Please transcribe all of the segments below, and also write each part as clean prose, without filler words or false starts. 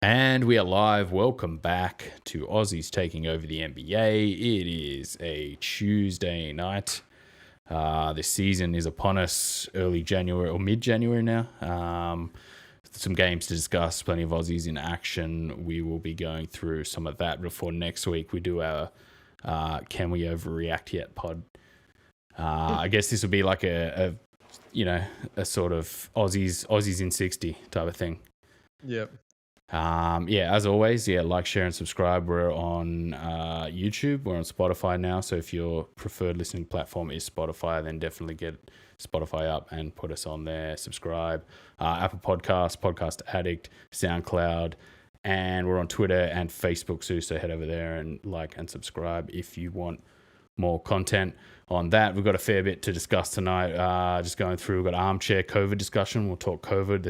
And we are live. Welcome back to Aussies taking over the NBA. It is a Tuesday night. This season is upon us, early January or mid-January now. Some games to discuss, plenty of Aussies in action. We will be going through some of that before next week we do our Can We Overreact Yet pod. I guess this will be like a sort of Aussies in 60 type of thing. Yep. As always, like, share, and subscribe. We're on YouTube. We're on Spotify now. So if your preferred listening platform is Spotify, then definitely get Spotify up and put us on there. Subscribe. Apple Podcasts, Podcast Addict, SoundCloud, and we're on Twitter and Facebook too. So head over there and like and subscribe if you want more content on that. We've got a fair bit to discuss tonight. Just going through, we've got armchair COVID discussion. We'll talk COVID.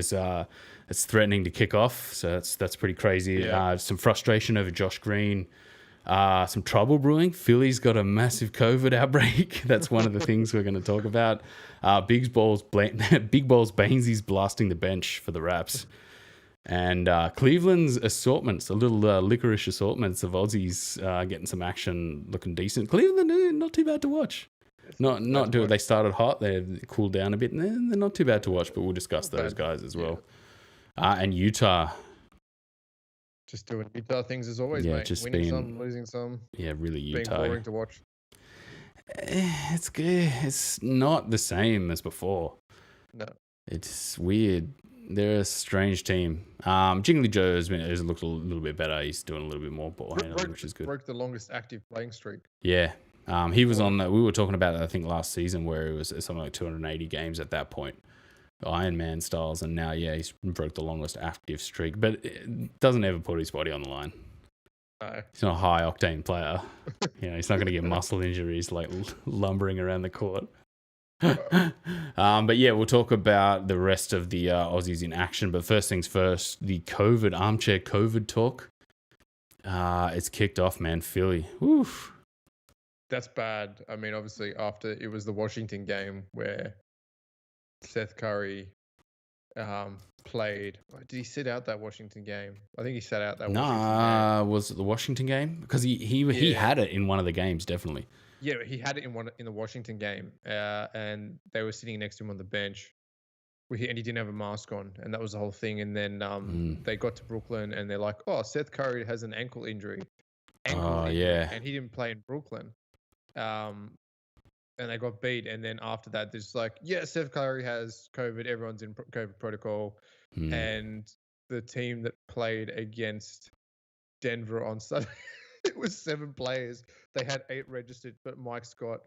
It's threatening to kick off, so that's pretty crazy. Yeah. Some frustration over Josh Green. Some trouble brewing. Philly's got a massive COVID outbreak. That's one of the things we're going to talk about. Big Balls Bainsy's blasting the bench for the Raps. And Cleveland's assortments, a little licorice assortments of Aussies getting some action, looking decent. Cleveland, not too bad to watch. They started hot, they cooled down a bit, and they're not too bad to watch, but we'll discuss those guys as well. And Utah. Just doing Utah things as always, Yeah, mate. just winning being- some, losing some. Yeah, really Utah. Being boring to watch. It's good. It's not the same as before. No. It's weird. They're a strange team. Jiggly Joe has looked a little bit better. He's doing a little bit more ball handling, which is good. Broke the longest active playing streak. Yeah. He was on that. We were talking about that, I think, last season, where it was something like 280 games at that point, Iron Man styles, and now he's broke the longest active streak, but it doesn't ever put his body on the line. No. He's not a high octane player. He's not going to get muscle injuries like lumbering around the court. But we'll talk about the rest of the Aussies in action. But first things first, the armchair COVID talk. It's kicked off, man. Philly. Oof. That's bad. I mean, obviously, after it was the Washington game where Seth Curry played. Did he sit out that Washington game? I think he sat out that Washington game. Was it the Washington game? Because he had it in one of the games, definitely. Yeah, he had it in the Washington game, and they were sitting next to him on the bench, and he didn't have a mask on, and that was the whole thing. And then they got to Brooklyn, and they're like, "Oh, Seth Curry has an ankle injury." And he didn't play in Brooklyn. And they got beat, and then after that, there's like, yeah, Seth Curry has COVID. Everyone's in COVID protocol, and the team that played against Denver on Sunday, it was 7 players. They had 8 registered, but Mike Scott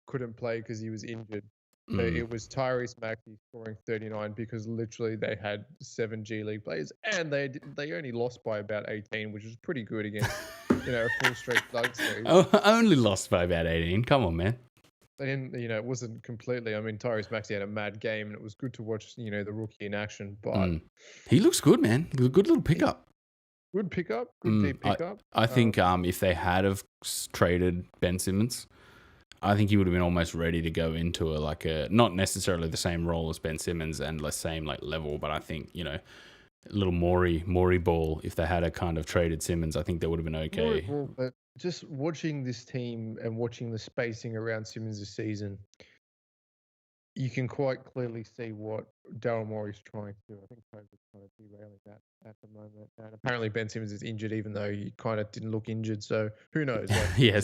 couldn't play because he was injured. So it was Tyrese Maxey scoring 39 because literally they had 7 G League players, and they only lost by about 18, which is pretty good against a full straight Thugs series. Only lost by about 18. Come on, man. And it wasn't completely. I mean, Tyrese Maxey had a mad game, and it was good to watch. The rookie in action, but he looks good, man. Good little pickup. Good pickup. Good deep pickup. I think if they had have traded Ben Simmons, I think he would have been almost ready to go into a not necessarily the same role as Ben Simmons and the same level, but I think a little Maury ball. If they had a kind of traded Simmons, I think that would have been okay. Ball, but just watching this team and watching the spacing around Simmons this season, you can quite clearly see what Daryl Morey's trying to do. I think COVID's kind of derailing that at the moment. And apparently Ben Simmons is injured, even though he kind of didn't look injured. So who knows?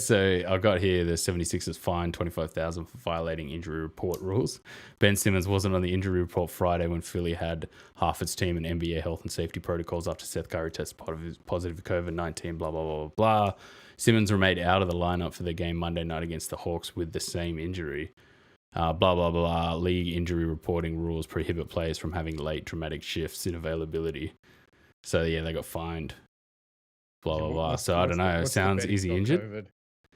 So I got here the 76ers fined $25,000 for violating injury report rules. Ben Simmons wasn't on the injury report Friday when Philly had half its team in NBA health and safety protocols after Seth Curry tested positive for COVID-19, blah, blah, blah, blah. Simmons remained out of the lineup for the game Monday night against the Hawks with the same injury. Blah, blah, blah. League injury reporting rules prohibit players from having late dramatic shifts in availability. So, they got fined. Blah, blah, blah. So, I don't know. Sounds, is he injured? COVID?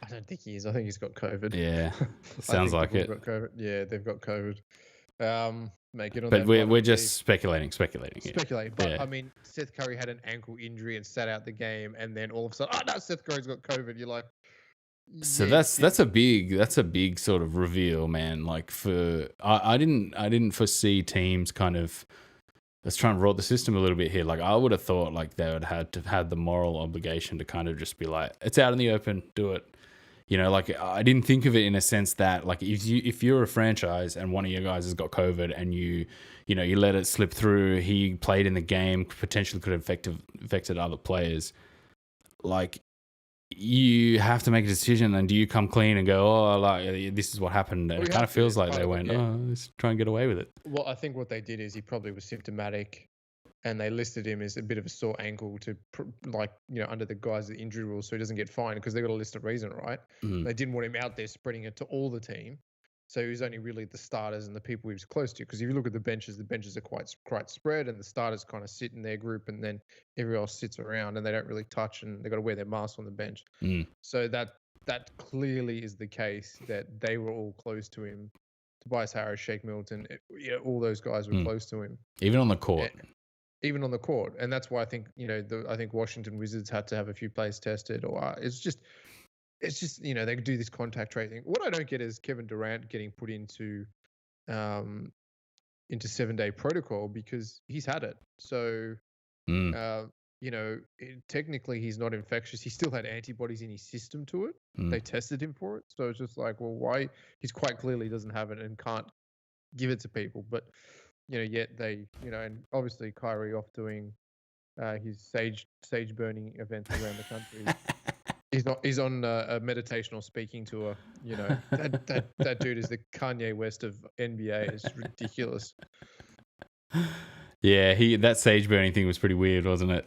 I don't think he is. I think he's got COVID. Yeah. Sounds like it. Yeah, they've got COVID. Make it on but we're just speculating. Speculate. But, I mean, Seth Curry had an ankle injury and sat out the game. And then all of a sudden, no, Seth Curry's got COVID. You're like, so that's a big sort of reveal, man. I didn't foresee teams kind of let's try and rot the system a little bit here. Like I would have thought like they would have to had the moral obligation to kind of just be like, it's out in the open, do it. You know, like I didn't think of it in a sense that like if you're a franchise and one of your guys has got COVID and you let it slip through, he played in the game, potentially could have affected other players. Like you have to make a decision, and do you come clean and go, oh, like this is what happened? And Well, it you kind have of to, feels it's like part they of it, went, yeah. oh, let's try and get away with it. Well, I think what they did is he probably was symptomatic, and they listed him as a bit of a sore ankle to under the guise of the injury rules, so he doesn't get fined because they got a list of reason, right? Mm, They didn't want him out there spreading it to all the team, so he was only really the starters and the people he was close to. Because if you look at the benches are quite spread, and the starters kind of sit in their group, and then everyone else sits around, and they don't really touch, and they got to wear their mask on the bench. mm, So that clearly is the case, that they were all close to him. Tobias Harris, Shake Milton, all those guys were mm. close to him, Even on the court. even on the court. And that's why I think I think Washington Wizards had to have a few players tested, or it's just they do this contact tracing. What I don't get is Kevin Durant getting put into 7-day protocol because he's had it. So Mm, technically he's not infectious. He still had antibodies in his system to it. They mm. tested him for it. So it's just like, well, why? He's quite clearly doesn't have it and can't give it to people. But yet they, and obviously Kyrie off doing his sage burning events around the country. He's on a meditational speaking tour. That dude is the Kanye West of NBA. It's ridiculous. Yeah, that sage burning thing was pretty weird, wasn't it?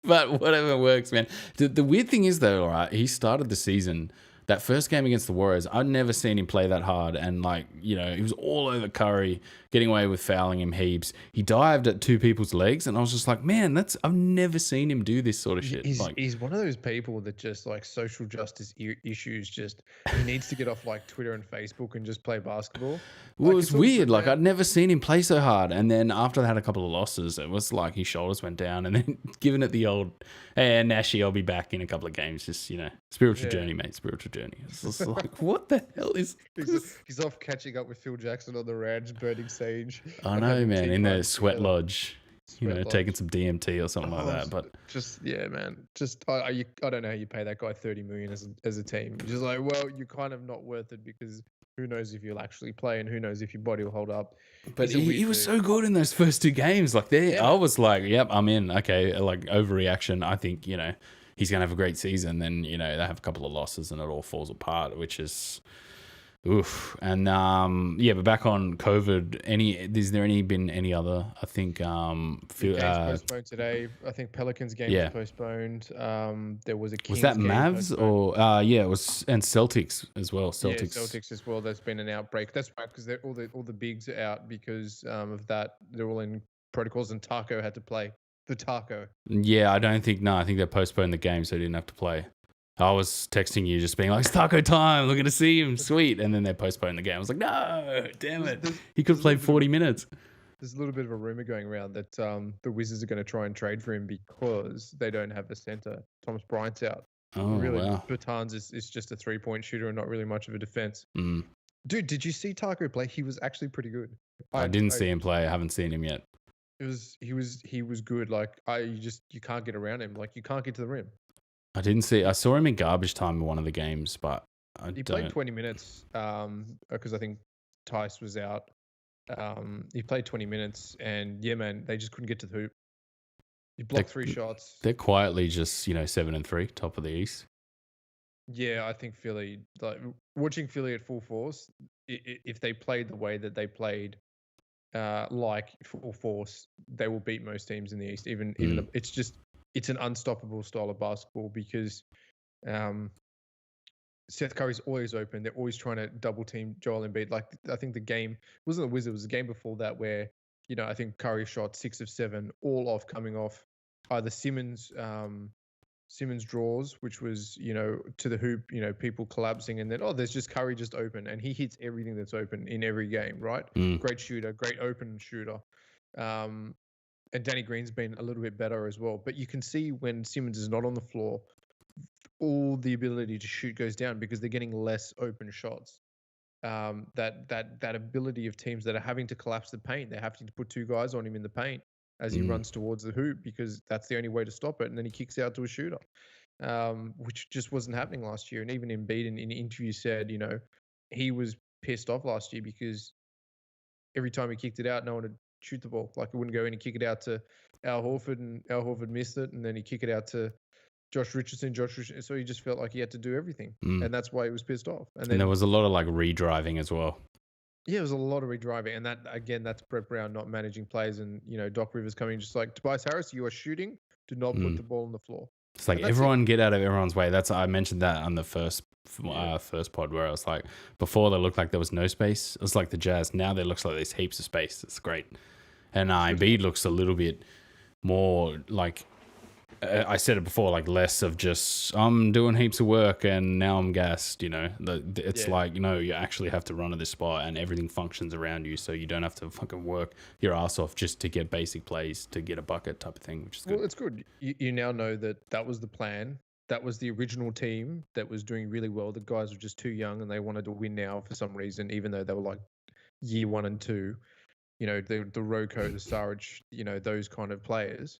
But whatever works, man. The weird thing is though, right? He started the season. That first game against the Warriors, I'd never seen him play that hard. And he was all over Curry, getting away with fouling him heaps. He dived at two people's legs, and I was just like, man, I've never seen him do this sort of shit. He's one of those people that just like social justice issues. Just he needs to get off like Twitter and Facebook and just play basketball. Well, it was weird. Like I'd never seen him play so hard. And then after they had a couple of losses, it was like his shoulders went down, and then giving it the old, hey, Nashi, I'll be back in a couple of games. Just spiritual journey, mate. Spiritual journey. It's just like, what the hell is this? He's off catching up with Phil Jackson on the ranch, burning sage. I know, man. In the sweat lodge, taking some DMT or something like that. But man. I don't know how you pay that guy $30 million as a team. Just like, well, you're kind of not worth it because who knows if you'll actually play and who knows if your body will hold up. But he was so good in those first two games. Like I was like, yep, I'm in. Okay, like overreaction. I think he's gonna have a great season. Then they have a couple of losses and it all falls apart, which is oof. And but back on COVID, is there been any other? I think game's postponed today. I think Pelicans game was postponed. There was a Kings was that game Mavs postponed. or it was, and Celtics as well. Celtics as well. There's been an outbreak. That's right, because all the bigs are out because of that. They're all in protocols, and Taco had to play the Taco. Yeah, I think they postponed the game so he didn't have to play. I was texting you just being like, it's taco time, we're going to see him, sweet. And then they postponed the game. I was like, no, damn it. He could have played 40 minutes. There's a little bit of a rumor going around that the Wizards are going to try and trade for him because they don't have a center. Thomas Bryant's out. Oh, really, wow. Bertans is just a 3-point shooter and not really much of a defense. Mm. Dude, did you see Taco play? He was actually pretty good. I didn't see him play. I haven't seen him yet. He was good. Like you can't get around him. Like you can't get to the rim. I saw him in garbage time in one of the games, but he played 20 minutes because I think Tice was out. He played 20 minutes, and yeah, man, they just couldn't get to the hoop. He blocked 3 shots. They're quietly just 7-3, top of the East. Yeah, I think Philly, like watching Philly at full force, if they played the way that they played, like full force, they will beat most teams in the East. Even it's an unstoppable style of basketball because Seth Curry's always open. They're always trying to double team Joel Embiid. Like I think the game wasn't the Wizards, it was the game before that where I think Curry shot 6 of 7, all coming off either Simmons draws, which was to the hoop, people collapsing, and then there's just Curry just open, and he hits everything that's open in every game, right? Great shooter, great open shooter. And Danny Green's been a little bit better as well. But you can see when Simmons is not on the floor, all the ability to shoot goes down because they're getting less open shots. that ability of teams that are having to collapse the paint. They're having to put two guys on him in the paint as he Mm, runs towards the hoop because that's the only way to stop it. And then he kicks out to a shooter, which just wasn't happening last year. And even Embiid in interviews said, he was pissed off last year because every time he kicked it out, no one would shoot the ball. Like, it wouldn't go in and kick it out to Al Horford, and Al Horford missed it, and then he kick it out to Josh Richardson. So he just felt like he had to do everything, mm. and that's why he was pissed off. And And there then, was a lot of like redriving as well. yeah, it was a lot of redriving, and that again, that's Brett Brown not managing plays, and Doc Rivers coming just like, Tobias Harris, you are shooting. Do not put Mm. the ball on the floor. It's like And that's it. everyone get out of everyone's way. I mentioned that on the first Yeah. first pod where I was like, before they looked like there was no space. It was like the Jazz. Now there looks like there's heaps of space. It's great. And Embiid looks a little bit more like I said it before, like less of just I'm doing heaps of work and now I'm gassed. It's Yeah. like you actually have to run at this spot and everything functions around you, so you don't have to fucking work your ass off just to get basic plays to get a bucket type of thing, which is good. Well, it's good. You now know that was the plan. That was the original team that was doing really well. The guys were just too young and they wanted to win now for some reason, even though they were like year 1 and 2. The Roko, the Saric, those kind of players.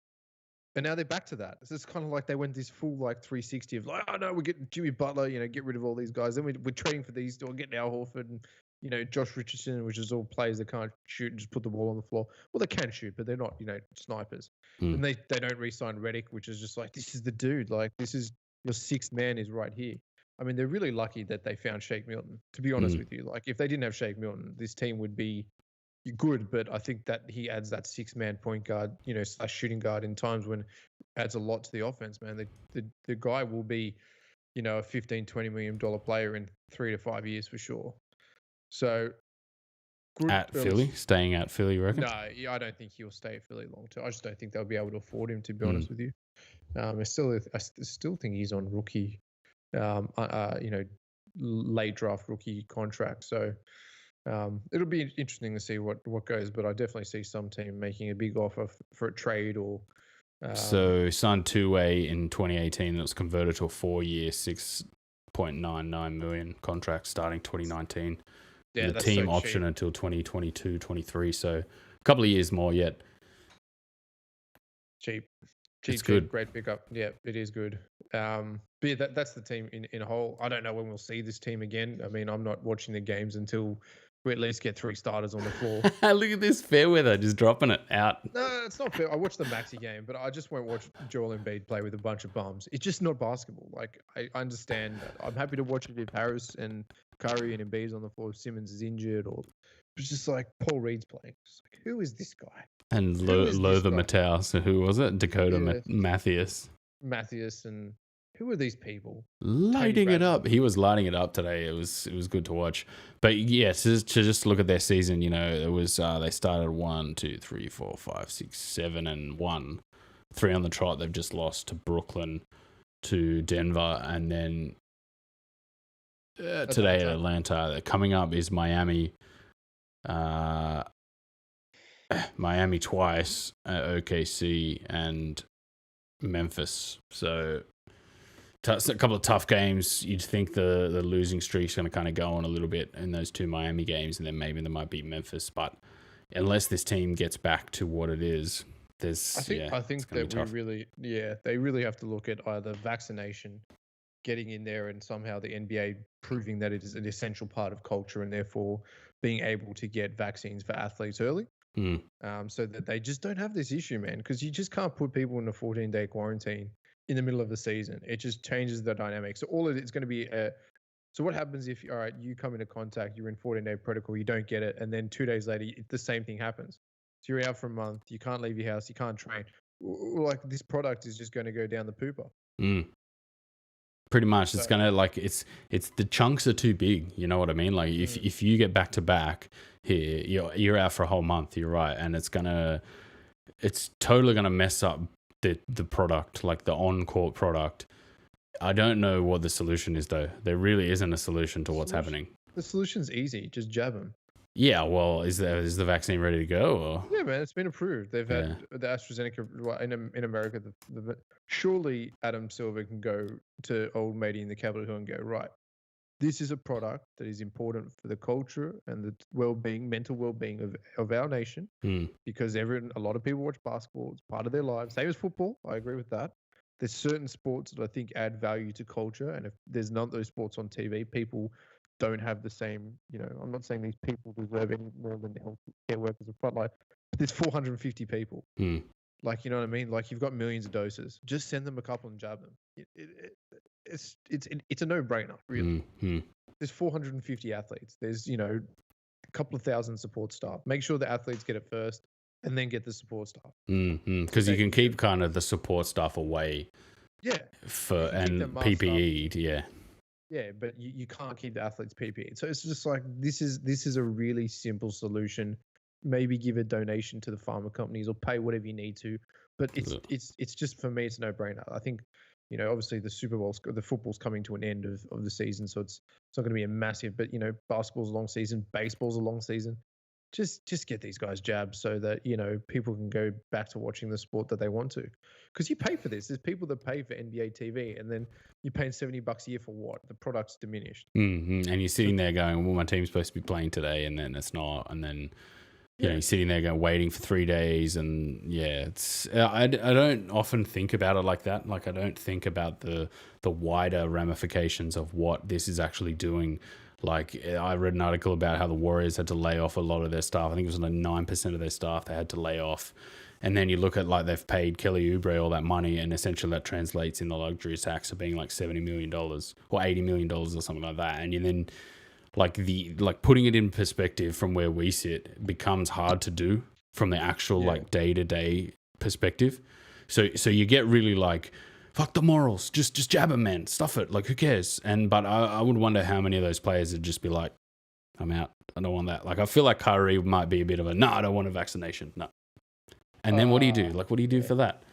And now they're back to that. It's kind of like they went this full like 360 of like, oh no, we're getting Jimmy Butler, get rid of all these guys. Then we're trading for these, or getting Al Horford and Josh Richardson, which is all players that can't shoot and just put the ball on the floor. Well, they can shoot, but they're not snipers. Mm. And they don't re-sign Redick, which is just like, this is the dude. Like, this is your sixth man is right here. I mean, they're really lucky that they found Shake Milton. To be honest with you, like if they didn't have Shake Milton, this team would be good, but I think that he adds that 6-man point guard, slash shooting guard in times when adds a lot to the offense, man. The guy will be, a $15-20 million player in 3 to 5 years for sure. So good At Philly, staying at Philly, you reckon? No, I don't think he'll stay at Philly long term. I just don't think they'll be able to afford him, to be honest with you. I still think he's on rookie, late draft rookie contract. So it'll be interesting to see what goes, but I definitely see some team making a big offer for a trade or. So signed two-way in 2018. It was converted to a 4-year, $6.99 million contract starting 2019. Yeah, the team option until 2022, 23. So a couple of years more yet. Cheap, it's good. Great pickup. Yeah, it is good. But yeah, that's the team in a whole. I don't know when we'll see this team again. I mean, I'm not watching the games until we at least get 3 starters on the floor. Look at this Fairweather just dropping it out. No, it's not fair. I watched the Maxi game, but I just won't watch Joel Embiid play with a bunch of bums. It's just not basketball. Like, I understand that. I'm happy to watch it if Harris and Curry and Embiid's on the floor, if Simmons is injured, or it's just like Paul Reed's playing. It's like, who is this guy? And Lothar Matthäus. So who was it? Dakota Mathias. Mathias, and who are these people? Lighting it up. He was lighting it up today. It was good to watch. But yes, to just look at their season, it was they started 1, 2, 3, 4, 5, 6, 7, and 1. 3 on the trot. They've just lost to Brooklyn, to Denver, and then today at Atlanta. Coming up is Miami. Miami twice, OKC, and Memphis. So a couple of tough games. You'd think the losing streak's going to kind of go on a little bit in those 2 Miami games, and then maybe there might be Memphis. But unless this team gets back to what it is, I think that they really have to look at either vaccination, getting in there, and somehow the NBA proving that it is an essential part of culture, and therefore being able to get vaccines for athletes early. So that they just don't have this issue, man, because you just can't put people in a 14-day quarantine in the middle of the season. It just changes the dynamic. So all of it's going to be so what happens if, all right, you come into contact, you're in 14-day protocol, you don't get it, and then 2 days later, the same thing happens. So you're out for a month, you can't leave your house, you can't train. Like, this product is just going to go down the pooper. Pretty much. It's gonna, like, it's the chunks are too big, you know what I mean? Like, if you get back to back here, you're out for a whole month, you're right, and it's totally gonna mess up the product, like the on-court product. I don't know what the solution is, though. There really isn't a solution to what's happening. The solution's easy. Just jab them. Yeah, well, is the vaccine ready to go? Or? Yeah, man, it's been approved. They've had the AstraZeneca in America. Surely Adam Silver can go to old matey in the Capitol Hill and go, right, this is a product that is important for the culture and the well-being, mental well-being of our nation, because a lot of people watch basketball. It's part of their lives. Same as football. I agree with that. There's certain sports that I think add value to culture, and if there's none of those sports on TV, people don't have the same. I'm not saying these people deserve any more than the healthcare workers of frontline. But there's 450 people. Like, you know what I mean? Like, you've got millions of doses. Just send them a couple and jab them. It's a no-brainer, really. There's 450 athletes. There's a couple of thousand support staff. Make sure the athletes get it first, and then get the support staff. Because you can keep kind of the support staff away. Yeah. And PPE. Yeah. Yeah, but you can't keep the athletes PPE. So it's just like this is a really simple solution. Maybe give a donation to the pharma companies or pay whatever you need to. But it's just, for me, it's a no-brainer. I think, obviously the Super Bowl, the football's coming to an end of the season, so it's not going to be a massive. But basketball's a long season, baseball's a long season. Just get these guys jabs so that people can go back to watching the sport that they want to, because you pay for this. There's people that pay for NBA TV, and then you're paying $70 a year for what? The product's diminished. And you're sitting there going, well, my team's supposed to be playing today, and then it's not, and then you're sitting there going, waiting for 3 days, and it's I don't often think about it like that. Like, I don't think about the wider ramifications of what this is actually doing. Like, I read an article about how the Warriors had to lay off a lot of their staff. I think it was like 9% of their staff they had to lay off. And then you look at, like, they've paid Kelly Oubre all that money, and essentially that translates in the luxury tax of being like $70 million or $80 million or something like that. And you then, like putting it in perspective from where we sit becomes hard to do from the actual like day-to-day perspective. So you get really like, fuck the morals, just jab it, man, stuff it, like, who cares? But I would wonder how many of those players would just be like, I'm out, I don't want that. Like, I feel like Kyrie might be a bit of a, no, I don't want a vaccination, no. And then what do you do? Like, what do you do for that?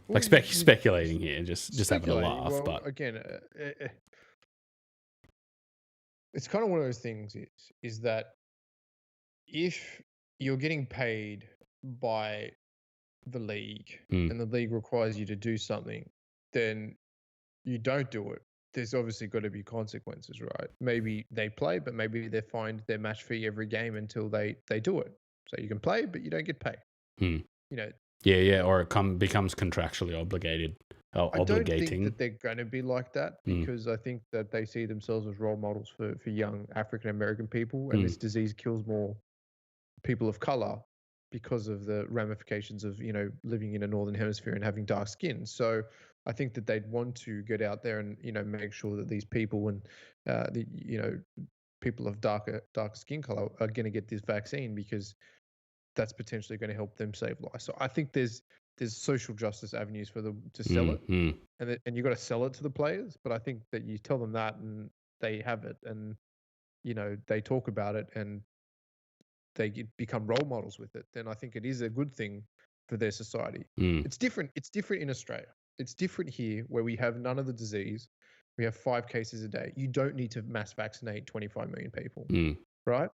Like, speculating here, just having a laugh. Well, but again, it's kind of one of those things is that if you're getting paid by the league and the league requires you to do something, then you don't do it. There's obviously got to be consequences, right? Maybe they play, but maybe they find their match fee every game until they do it. So you can play, but you don't get paid. Or it becomes contractually obligated. I don't think that they're going to be like that, because I think that they see themselves as role models for young African American people, and this disease kills more people of color because of the ramifications of living in a northern hemisphere and having dark skin. So I think that they'd want to get out there and make sure that these people and people of darker skin color are going to get this vaccine, because that's potentially going to help them save lives. So I think there's social justice avenues for them to sell it, and you got to sell it to the players. But I think that you tell them that, and they have it, and they talk about it, and they become role models with it. Then I think it is a good thing for their society. It's different. It's different in Australia. It's different here, where we have none of the disease. We have 5 cases a day. You don't need to mass vaccinate 25 million people, right?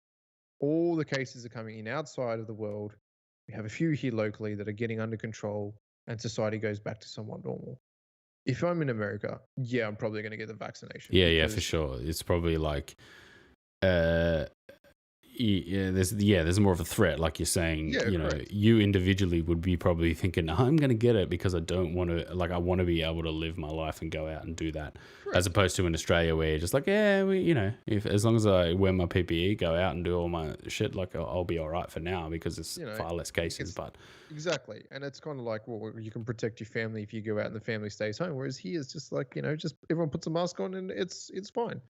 All the cases are coming in outside of the world. We have a few here locally that are getting under control, and society goes back to somewhat normal. If I'm in America, I'm probably going to get the vaccination. Yeah, for sure. It's probably like, there's more of a threat, like you're saying. You individually would be probably thinking, I'm going to get it because I don't want to, like, I want to be able to live my life and go out and do that. Correct. As opposed to in Australia, where you're just like, if as long as I wear my PPE, go out and do all my shit, like, I'll be all right for now, because it's far less cases. But exactly, and it's kind of like, well, you can protect your family if you go out and the family stays home. Whereas here, it's just like, just everyone puts a mask on and it's fine.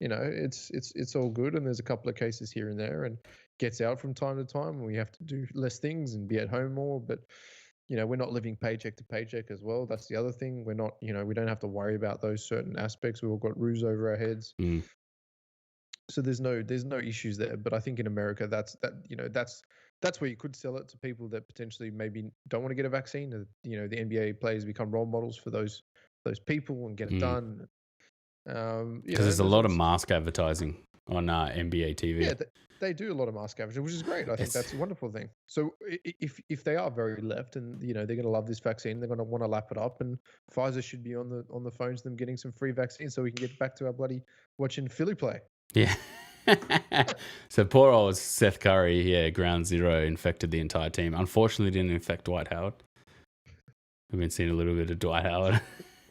It's all good. And there's a couple of cases here and there, and gets out from time to time, and we have to do less things and be at home more. But we're not living paycheck to paycheck as well. That's the other thing. We're not, we don't have to worry about those certain aspects. We've all got roofs over our heads. So there's no issues there. But I think in America, that's where you could sell it to people that potentially maybe don't want to get a vaccine. The NBA players become role models for those people and get it done. Because there's a lot of mask advertising on NBA TV. they do a lot of mass scavenging, which is great. I think It's that's a wonderful thing. So if they are very left, and they're going to love this vaccine, they're going to want to lap it up, and Pfizer should be on the phones to them getting some free vaccine so we can get back to our bloody watching Philly play. yeah. So poor old Seth Curry, yeah, ground zero, infected the entire team. Unfortunately, didn't infect Dwight Howard. We've been seeing a little bit of Dwight Howard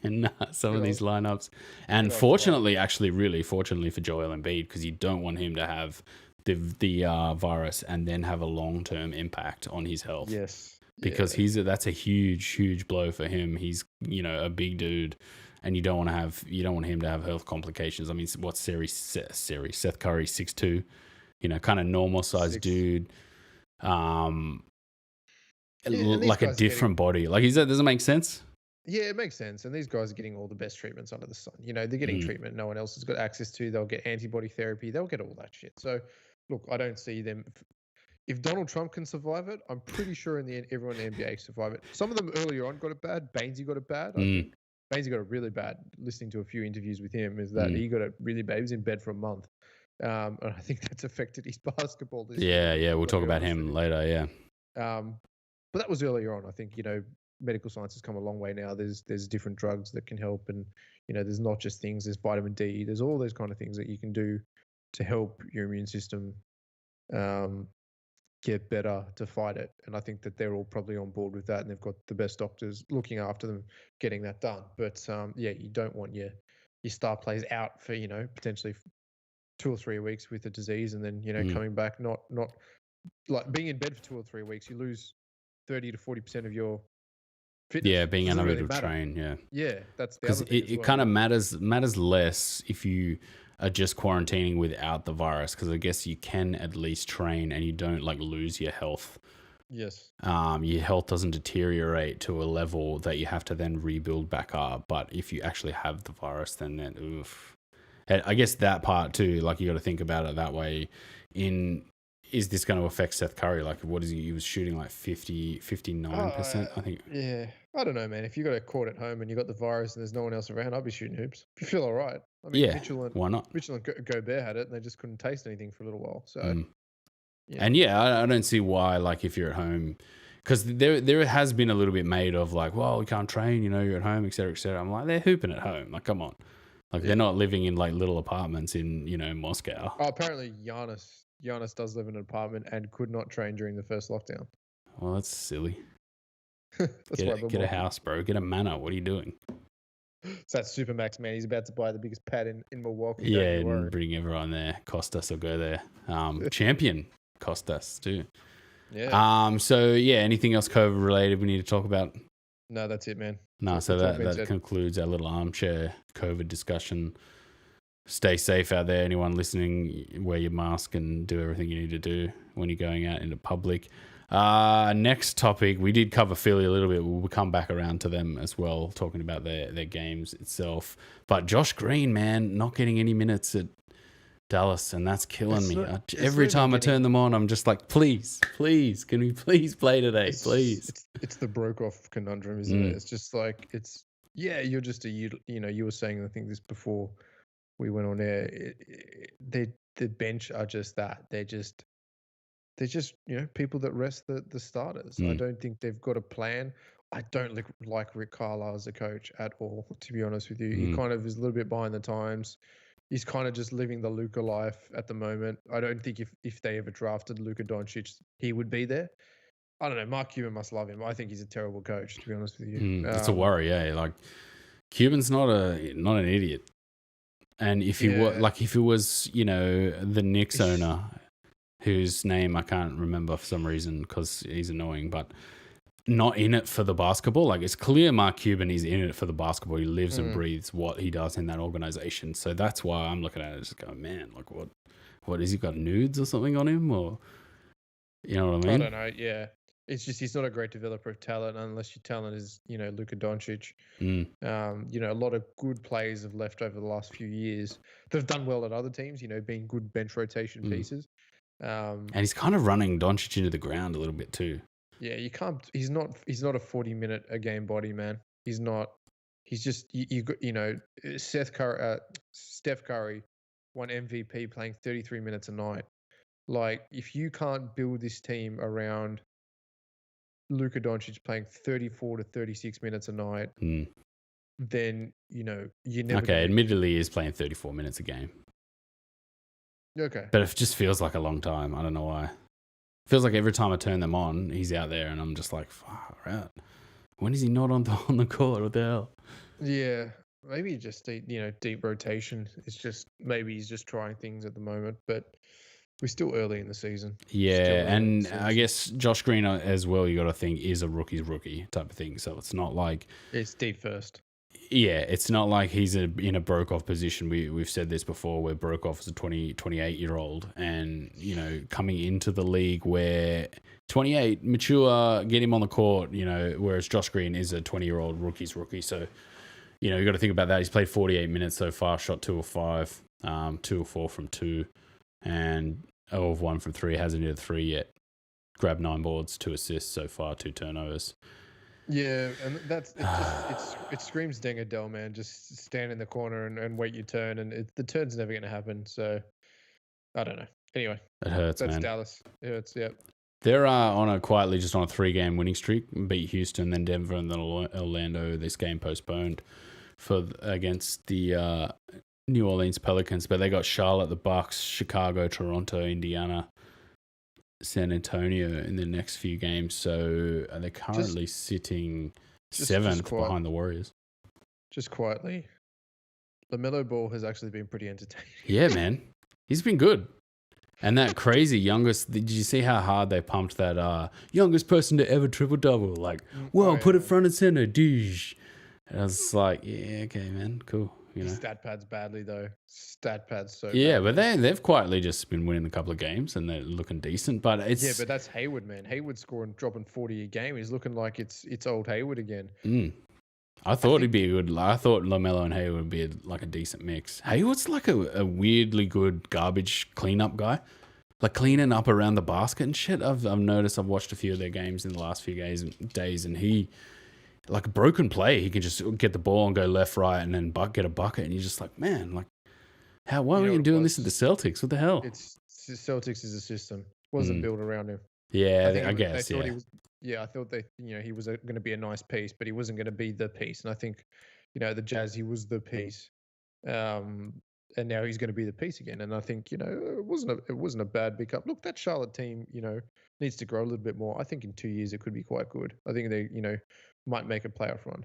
in some of these lineups. And fortunately, actually, really fortunately for Joel Embiid, because you don't want him to have the virus and then have a long-term impact on his health. Yes. Because that's a huge blow for him. He's, a big dude, and you don't want him to have health complications. I mean, what's Seth Curry, 6'2", kind of normal sized dude. Like a different body. Like, does it make sense? Yeah, it makes sense. And these guys are getting all the best treatments under the sun. They're getting treatment no one else has got access to. They'll get antibody therapy. They'll get all that shit. So, look, I don't see them. If Donald Trump can survive it, I'm pretty sure in the end everyone in the NBA can survive it. Some of them earlier on got it bad. Bainesy got it bad. I think Bainesy got it really bad. Listening to a few interviews with him, is that he got it really bad. He was in bed for a month. And I think that's affected his basketball this year. Yeah, we'll talk about him later, yeah. But that was earlier on. I think, medical science has come a long way now. There's different drugs that can help, and there's not just things. There's vitamin D. There's all those kind of things that you can do to help your immune system get better to fight it. And I think that they're all probably on board with that, and they've got the best doctors looking after them getting that done. But you don't want your star players out for potentially 2 or 3 weeks with a disease, and then coming back not like being in bed for 2 or 3 weeks. You lose 30 to 40% of your fitness. Yeah, being unable to train. Yeah, that's the because other thing. It kind of matters less if you are just quarantining without the virus, because I guess you can at least train and you don't lose your health. Yes. Your health doesn't deteriorate to a level that you have to then rebuild back up. But if you actually have the virus, then oof. I guess that part too, you got to think about it that way. Is this going to affect Seth Curry? What is he was shooting 59%, I think. Yeah. I don't know, man. If you got a court at home and you got the virus and there's no one else around, I'd be shooting hoops. If you feel all right. I mean, why not? Mitchell and Gobert had it, and they just couldn't taste anything for a little while. So, yeah. And I don't see why, if you're at home, because there has been a little bit made of well, we can't train, you're at home, et cetera, et cetera. I'm like, they're hooping at home. Come on. They're not living in little apartments in, Moscow. Oh, apparently Giannis does live in an apartment and could not train during the first lockdown. Well, that's silly. Get a house, bro. Get a manor. What are you doing? It's that Supermax, man. He's about to buy the biggest pad in Milwaukee. Yeah, and bring everyone there. Costas will go there. Champion Costas too. Yeah. So anything else COVID related we need to talk about? No, that's it, man. No, so that concludes our little armchair COVID discussion. Stay safe out there. Anyone listening, wear your mask and do everything you need to do when you're going out into public. Next topic, we did cover Philly a little bit. We'll come back around to them as well, talking about their games itself. But Josh Green, man, not getting any minutes at Dallas, and that's killing me. Every time I turn them on, I'm just like, please, can we please play today, please? It's the Brokoff conundrum, isn't it? It's just you're just you were saying, I think this before we went on air, the bench are just that. They're just people that rest the starters. I don't think they've got a plan. I don't like Rick Carlisle as a coach at all, to be honest with you. He kind of is a little bit behind the times. He's kind of just living the Luka life at the moment. I don't think if they ever drafted Luka Doncic, he would be there. I don't know. Mark Cuban must love him. I think he's a terrible coach, to be honest with you. It's a worry, yeah. Cuban's not an idiot. And if he was, the Knicks owner, whose name I can't remember for some reason because he's annoying, but not in it for the basketball. It's clear Mark Cuban is in it for the basketball. He lives and breathes what he does in that organization. So that's why I'm looking at it just going, man, what is he got nudes or something on him, or you know what I mean? I don't know. Yeah. It's just he's not a great developer of talent unless your talent is, Luka Doncic. A lot of good players have left over the last few years. They've done well at other teams, being good bench rotation pieces. And he's kind of running Doncic into the ground a little bit too. Yeah, you can't. He's not a 40-minute a game body, man. He's not. He's just Steph Curry won MVP playing 33 minutes a night. Like, if you can't build this team around Luka Doncic playing 34 to 36 minutes a night, then, you're never Okay, going to. admittedly, he's playing 34 minutes a game, Okay. but it just feels like a long time. I don't know why. Feels like every time I turn them on, he's out there, and I'm just like, far out. When is he not on the court? What the hell? Yeah. Maybe just deep rotation. It's just maybe he's just trying things at the moment, but we're still early in the season. Yeah, and I guess Josh Green as well, you got to think, is a rookie's rookie type of thing. So it's not like it's deep first. Yeah, it's not like he's in a Brokoff position. We've said this before, where Brokoff is a 28-year-old, and coming into the league where 28, mature, get him on the court. Whereas Josh Green is a 20-year-old rookie's rookie. So you got to think about that. He's played 48 minutes so far, shot 2 of 5, 2 of 4 from 2, and 0 of 1 from 3. Hasn't hit a 3 yet. Grabbed 9 boards, 2 assists so far, 2 turnovers. Yeah, and it screams Deng Adele, man. Just stand in the corner and wait your turn, and the turn's never going to happen. So I don't know. Anyway, it hurts, that's man. Dallas. It hurts. Yeah. They're quietly just on a 3-game winning streak. Beat Houston, then Denver, and then Orlando. This game postponed against the New Orleans Pelicans, but they got Charlotte, the Bucks, Chicago, Toronto, Indiana, San Antonio in the next few games. So they're currently sitting 7th behind the Warriors. Just quietly, LaMelo Ball has actually been pretty entertaining. Yeah, man. He's been good. And that crazy youngest, did you see how hard they pumped that youngest person to ever triple-double? Like, put it front and center, douche. And I was like, yeah, okay, man, cool. Stat pads badly, though. Stat pads so yeah, bad. but they've quietly just been winning a couple of games, and they're looking decent. But it's... Yeah, but that's Hayward, man. Hayward's dropping 40 a game. He's looking like it's old Hayward again. I thought he'd be a good... I thought LaMelo and Hayward would be a decent mix. Hayward's like a weirdly good garbage cleanup guy. Like cleaning up around the basket and shit. I've noticed, I've watched a few of their games in the last few days, and he... Like a broken play, he can just get the ball and go left, right, and then get a bucket. And you're just like, man, like, why are we doing this at the Celtics? What the hell? Celtics is a system. Wasn't built around him. Yeah, I guess. I thought he was going to be a nice piece, but he wasn't going to be the piece. And I think, the Jazz, he was the piece, and now he's going to be the piece again. And I think it wasn't a bad pickup. Look, that Charlotte team, needs to grow a little bit more. I think in 2 years it could be quite good. I think they, might make a playoff run.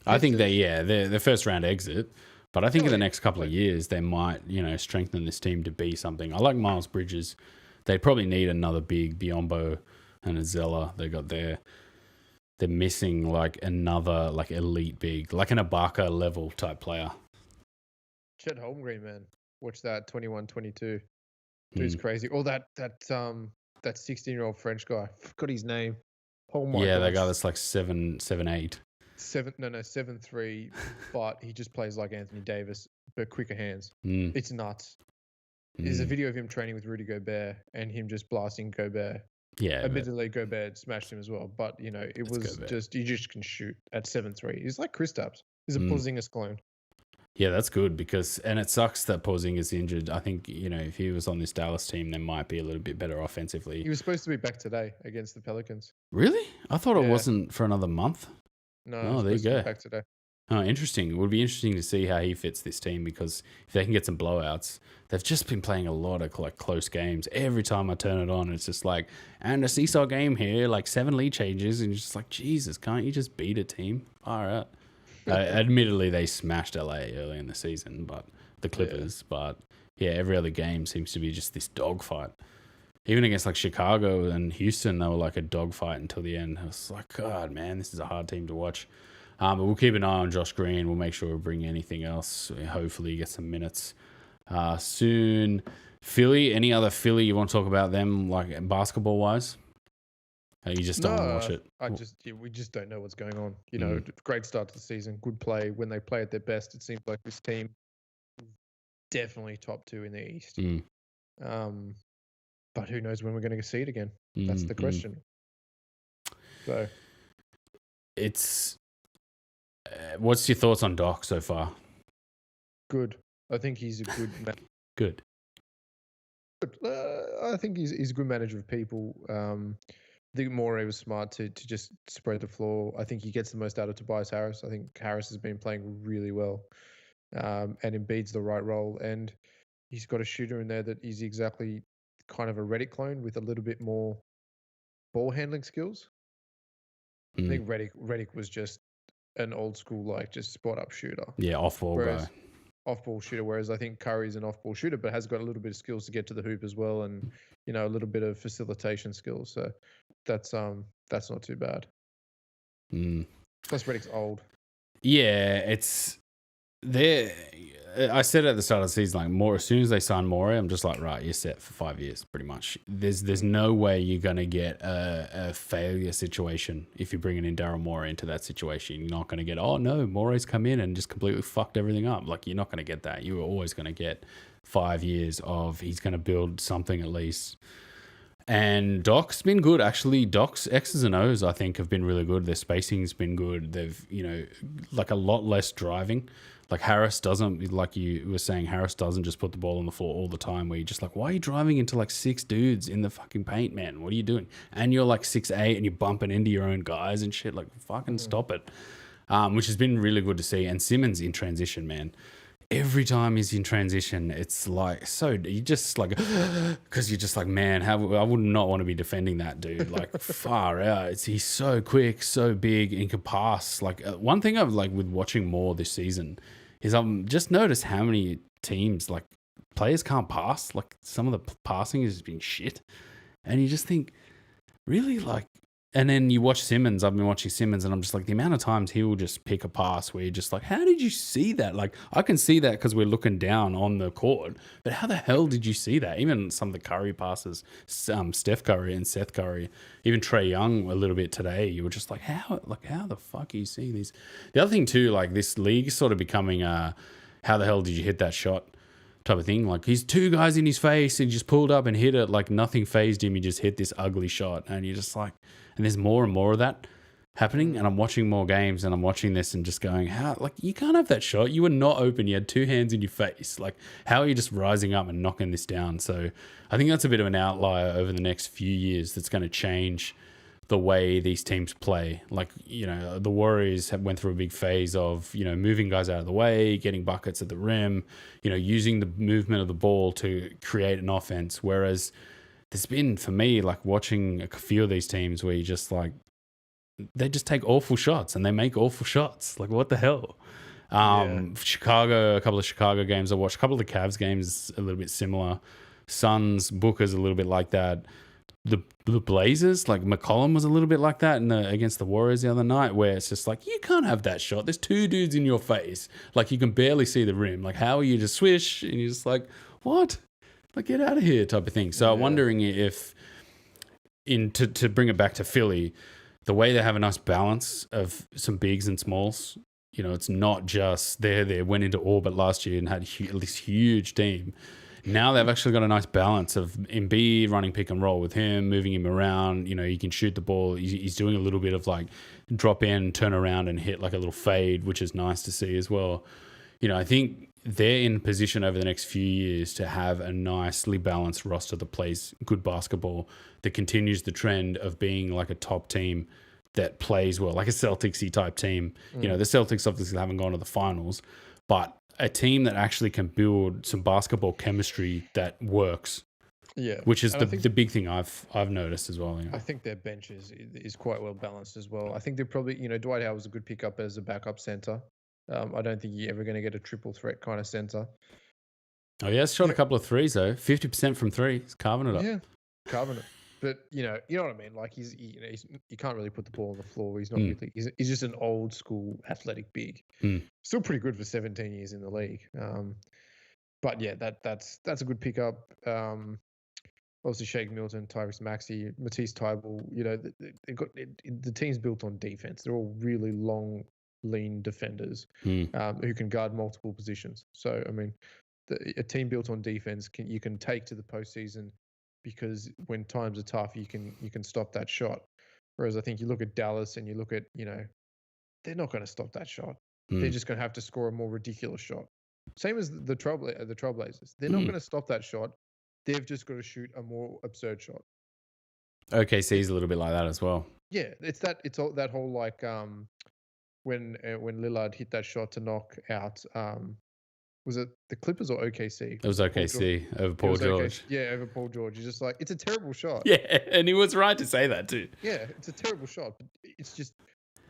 I think they're the first round exit, but I think in the next couple of years they might, strengthen this team to be something. I like Miles Bridges. They probably need another big Biyombo and a Zeller. They're missing like another like elite big, like an Ibaka level type player. Chet Holmgren, man, watch that 21-22. Dude's crazy. Or that 16-year-old French guy. Forgot his name. Oh my yeah, gosh. that guy that's like 7'8". 7'3", but he just plays like Anthony Davis, but quicker hands. It's nuts. There's a video of him training with Rudy Gobert and him just blasting Gobert. Yeah. Admittedly, Gobert smashed him as well, but it was Gobert. Just you just can shoot at 7'3". He's like Kristaps. He's a Porzingis clone. Yeah, that's good and it sucks that Porzingis injured. I think, if he was on this Dallas team, they might be a little bit better offensively. He was supposed to be back today against the Pelicans. Really? I thought it wasn't for another month. No, there you go. Back today. Oh, interesting. It would be interesting to see how he fits this team, because if they can get some blowouts, they've just been playing a lot of like close games. Every time I turn it on, it's just like, and a seesaw game here, like 7 lead changes, and you're just like, Jesus, can't you just beat a team? All right. Admittedly, they smashed LA early in the season, but the Clippers. But yeah, every other game seems to be just this dogfight. Even against like Chicago and Houston, they were like a dogfight until the end. I was like, God, man, this is a hard team to watch. But we'll keep an eye on Josh Green. We'll make sure we bring anything else. Hopefully, get some minutes soon. Philly, any other Philly you want to talk about them, like basketball wise? You just don't want to watch it. We just don't know what's going on. Great start to the season, good play. When they play at their best, it seems like this team is definitely top 2 in the East. But who knows when we're going to see it again? That's the question. So, it's what's your thoughts on Doc so far? Good. I think he's a good man. Good. But, I think he's a good manager of people. I think Morey was smart to just spread the floor. I think he gets the most out of Tobias Harris. I think Harris has been playing really well, and Embiid's the right role, and he's got a shooter in there that is exactly kind of a Redick clone with a little bit more ball handling skills. I Mm. think Redick was just an old school like just spot up shooter, Yeah, off ball guy. whereas off ball shooter. Whereas I think Curry's an off ball shooter, but has got a little bit of skills to get to the hoop as well, and a little bit of facilitation skills. So that's not too bad. Mm. Plus Redick's old. Yeah, it's there. I said at the start of the season, like more as soon as they sign Morey, I'm just like, right, you're set for 5 years, pretty much. There's no way you're gonna get a failure situation if you're bringing in Daryl Morey into that situation. You're not gonna get, oh no, Morey's come in and just completely fucked everything up. Like you're not gonna get that. You're always gonna get 5 years of he's gonna build something at least. And Doc's been good, actually. Doc's X's and O's, I think, have been really good. Their spacing's been good. They've, like a lot less driving. Like Harris doesn't, like you were saying, Harris doesn't just put the ball on the floor all the time where you're just like, why are you driving into like 6 dudes in the fucking paint, man? What are you doing? And you're like 6'8" and you're bumping into your own guys and shit. Like, fucking stop it. Which has been really good to see. And Simmons in transition, man. Every time he's in transition, it's like you just like because you're just like, man, I would not want to be defending that dude. Like far out. He's so quick, so big, and can pass. Like one thing I've like with watching more this season is I've just noticed how many teams like players can't pass. Like some of the passing has been shit, and you just think, really, like. And then you watch Simmons. I've been watching Simmons, and I'm just like, the amount of times he will just pick a pass where you're just like, how did you see that? Like, I can see that because we're looking down on the court, but how the hell did you see that? Even some of the Curry passes, Steph Curry and Seth Curry, even Trae Young a little bit today, you were just like, how the fuck are you seeing these? The other thing too, like this league is sort of becoming how the hell did you hit that shot? Type of thing. Like he's 2 guys in his face and he just pulled up and hit it like nothing phased him. He just hit this ugly shot, and you're just like, and there's more and more of that happening. And I'm watching more games and I'm watching this and just going, how, like, you can't have that shot. You were not open. You had 2 hands in your face. Like, how are you just rising up and knocking this down? So I think that's a bit of an outlier over the next few years that's going to change the way these teams play. Like, the Warriors went through a big phase of, moving guys out of the way, getting buckets at the rim, using the movement of the ball to create an offense. Whereas there's been, for me, like watching a few of these teams where you just like, they just take awful shots and they make awful shots. Like, what the hell? Chicago, a couple of Chicago games I watched, a couple of the Cavs games a little bit similar. Suns, Booker's a little bit like that. The Blazers, like McCollum was a little bit like that against the Warriors the other night, where it's just like, you can't have that shot. There's 2 dudes in your face. Like, you can barely see the rim. Like, how are you to swish? And you're just like, what? Like, get out of here type of thing. So I'm wondering if, to bring it back to Philly, the way they have a nice balance of some bigs and smalls, it's not just they went into orbit last year and had this huge team. Now they've actually got a nice balance of Embiid running pick and roll with him, moving him around. He can shoot the ball. He's doing a little bit of like drop in, turn around and hit like a little fade, which is nice to see as well. I think they're in position over the next few years to have a nicely balanced roster that plays good basketball, that continues the trend of being like a top team that plays well, like a Celtics-y type team. The Celtics obviously haven't gone to the finals, but a team that actually can build some basketball chemistry that works. Yeah, which is the big thing I've noticed as well. I think their bench is quite well balanced as well. I think they're probably, Dwight Howard was a good pickup as a backup center. I don't think you're ever going to get a triple threat kind of center. Oh yeah, shot a couple of threes though. 50% from 3. He's carving it up. Yeah, carving it. But you know what I mean. Like you can't really put the ball on the floor. He's not really. He's just an old school athletic big. Still pretty good for 17 years in the league. But yeah, that's a good pickup. Obviously, Shake Milton, Tyrese Maxey, Matisse Thybulle. The team's built on defense. They're all really long, lean defenders who can guard multiple positions. So I mean, a team built on defense you can take to the postseason, because when times are tough, you can stop that shot. Whereas I think you look at Dallas and you look at, they're not going to stop that shot. They're just going to have to score a more ridiculous shot. Same as the Trailblazers. They're not going to stop that shot. They've just got to shoot a more absurd shot. OKC's a little bit like that as well. Yeah, it's all that whole like when Lillard hit that shot to knock out was it the Clippers or OKC? It was Paul George. OKC over It Paul was OKC. George. Yeah, over Paul George. You're just like, it's a terrible shot. Yeah, and he was right to say that too. Yeah, it's a terrible shot. But it's just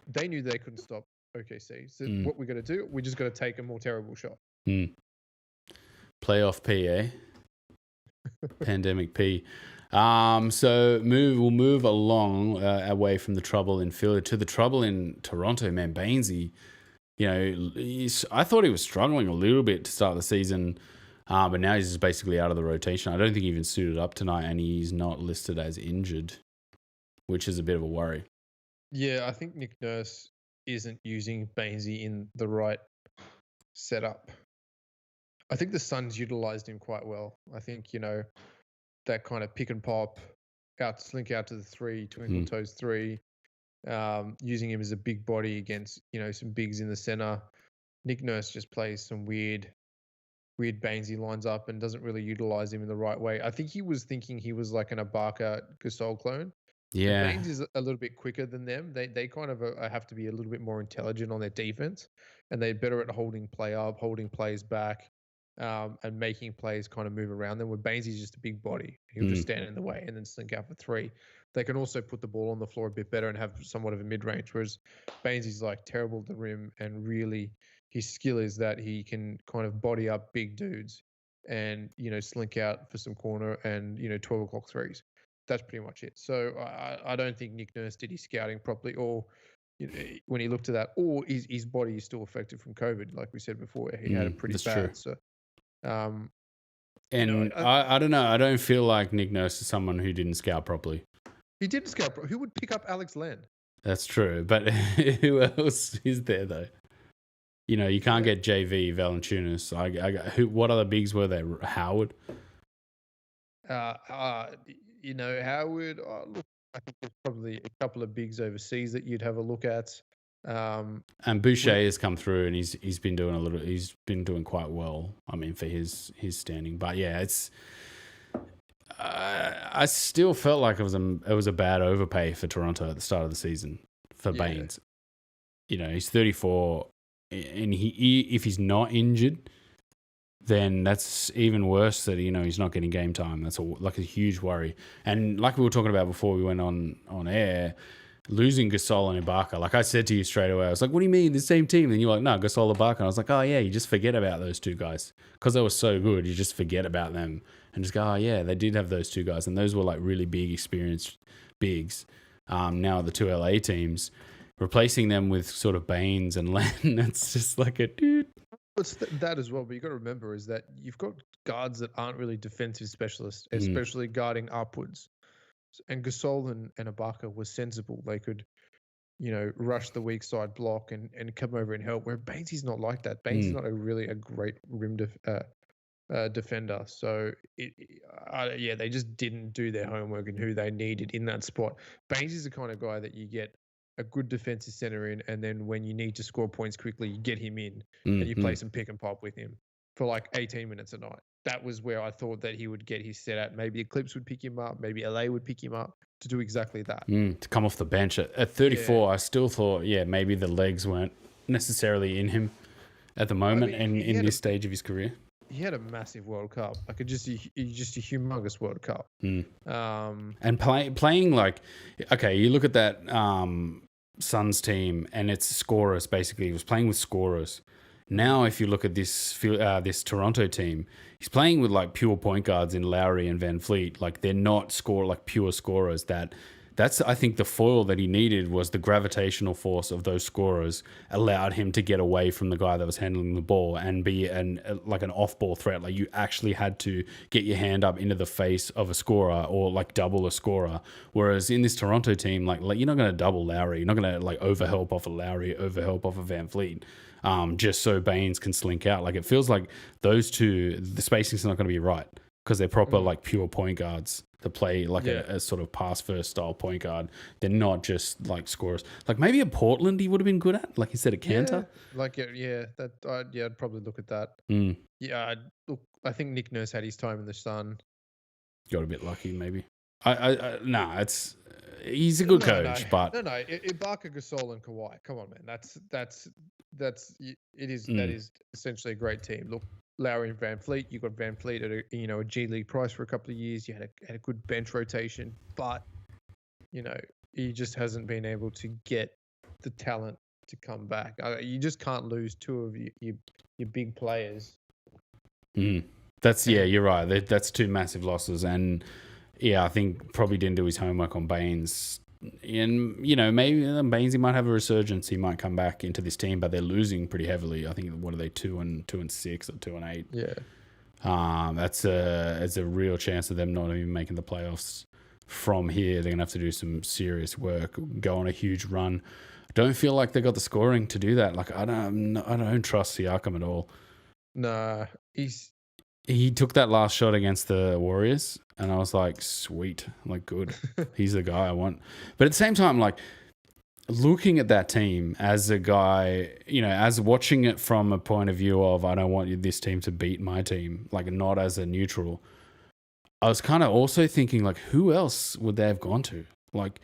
they knew they couldn't stop OKC. So Mm. what we're gonna do? We just got to take a more terrible shot. Playoff PA. Pandemic P. So we'll move along away from the trouble in Philly to the trouble in Toronto. Man, Bainesy, I thought he was struggling a little bit to start the season, but now he's just basically out of the rotation. I don't think he even suited up tonight, and he's not listed as injured, which is a bit of a worry. Yeah, I think Nick Nurse isn't using Bainesy in the right setup. I think the Suns utilized him quite well. I think, that kind of pick and pop, slink out to the three, twinkle toes three, using him as a big body against, some bigs in the center. Nick Nurse just plays some weird Bainesy lines up and doesn't really utilize him in the right way. I think he was thinking he was like an Ibaka Gasol clone. Yeah. Baines is a little bit quicker than them. They kind of have to be a little bit more intelligent on their defense, and they're better at holding play up, holding plays back, and making plays kind of move around them. Where Baines is just a big body, he'll just stand in the way and then slink out for three. They can also put the ball on the floor a bit better and have somewhat of a mid range. Whereas Baines is like terrible at the rim, and really his skill is that he can kind of body up big dudes and slink out for some corner and 12 o'clock threes. That's pretty much it. So I don't think Nick Nurse did his scouting properly, or when he looked at that, or his body is still affected from COVID. Like we said before, he had it pretty bad. True. So, I don't know. I don't feel like Nick Nurse is someone who didn't scout properly. He didn't scout. Who would pick up Alex Len? That's true, but who else is there though? You can't get JV Valanciunas. What other bigs were there? Howard. Howard. Look, I think there's probably a couple of bigs overseas that you'd have a look at. And Boucher has come through, and he's been doing He's been doing quite well. I mean, for his standing, but yeah, it's. I still felt like it was a bad overpay for Toronto at the start of the season for Baines. He's 34, and if he's not injured, then that's even worse that he's not getting game time. That's a huge worry. And like we were talking about before we went on air, losing Gasol and Ibaka, like I said to you straight away, I was like, what do you mean, the same team? And you're like, no, Gasol, Ibaka. And I was like, oh yeah, you just forget about those two guys. Because they were so good, you just forget about them and just go, oh yeah, they did have those two guys. And those were like really big, experienced bigs. Now the two LA teams, replacing them with sort of Baines and Len, it's just like a dude. It's that as well, but you got to remember is that you've got guards that aren't really defensive specialists, especially guarding upwards. And Gasol and Ibaka were sensible. They could, rush the weak side block and come over and help. Where Baines is not like that. Baines is not a great rim defender. So they just didn't do their homework and who they needed in that spot. Baines is the kind of guy that you get a good defensive center in, and then when you need to score points quickly, you get him in and you play some pick and pop with him for like 18 minutes a night. That was where I thought that he would get his set at. Maybe Eclipse would pick him up. Maybe LA would pick him up to do exactly that. To come off the bench at 34, I still thought, maybe the legs weren't necessarily in him at the moment in this stage of his career. He had a massive World Cup, like just a humongous World Cup. And playing like, okay, you look at that Suns team and it's scorers basically. He was playing with scorers. Now, if you look at this Toronto team, he's playing with like pure point guards in Lowry and Van Fleet. Like they're not pure scorers. That's I think the foil that he needed was the gravitational force of those scorers allowed him to get away from the guy that was handling the ball and be like an off-ball threat. Like you actually had to get your hand up into the face of a scorer or like double a scorer. Whereas in this Toronto team, like you're not going to double Lowry. You're not going to like overhelp off of Lowry, overhelp off of Van Fleet. Just so Baines can slink out. Like it feels like those two, the spacing's not going to be right because they're proper like pure point guards to play like a sort of pass first style point guard. They're not just like scorers. Like maybe a Portland he would have been good at, like instead of Cantor. I'd probably look at that. Yeah, look, I think Nick Nurse had his time in the sun. got a bit lucky maybe. It's he's a good coach, but Ibaka, Gasol, and Kawhi. Come on, man. That is essentially a great team. Look, Lowry and Van Fleet. You got Van Fleet at a G League price for a couple of years. You had a good bench rotation, but he just hasn't been able to get the talent to come back. You just can't lose two of your big players. You're right. That's two massive losses, and I think probably didn't do his homework on Baines. And maybe Baines, he might have a resurgence. He might come back into this team, but they're losing pretty heavily. I think what are they 2-6 or 2-8? Yeah. That's a real chance of them not even making the playoffs. From here, they're gonna have to do some serious work, go on a huge run. Don't feel like they got the scoring to do that. Like I don't trust Siakam at all. Nah, he took that last shot against the Warriors, and I was like, sweet, like good. He's the guy I want. But at the same time, like looking at that team as a guy, as watching it from a point of view of I don't want this team to beat my team, like not as a neutral. I was kind of also thinking, like, who else would they have gone to? Like,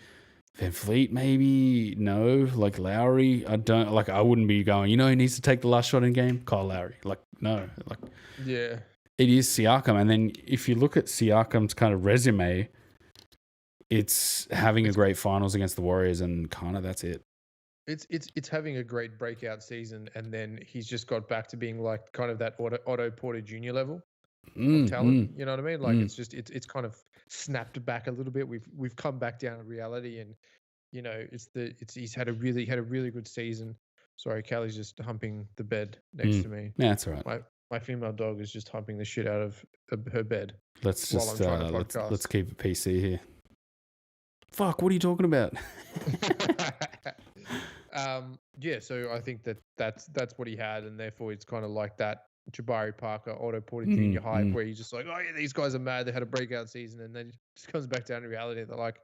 Van Fleet, maybe? No. Like, Lowry? I wouldn't be going, he needs to take the last shot in game? Kyle Lowry. Like, no. Like, yeah. It is Siakam. And then if you look at Siakam's kind of resume, it's having a great finals against the Warriors, and kind of that's it. It's having a great breakout season, and then he's just got back to being like kind of that Otto Porter Jr. level. Talent, you know what I mean? Like it's kind of snapped back a little bit. We've come back down to reality, and he's had a really good season. Sorry, Callie's just humping the bed next to me. Yeah, that's all right. My female dog is just humping the shit out of her bed. Let's just let's keep it PC here. Fuck, what are you talking about? Yeah, so I think that's what he had, and therefore it's kind of like that Jabari Parker, Otto Porter Jr. hype, where you're just like, oh yeah, these guys are mad. They had a breakout season, and then it just comes back down to reality. They're like,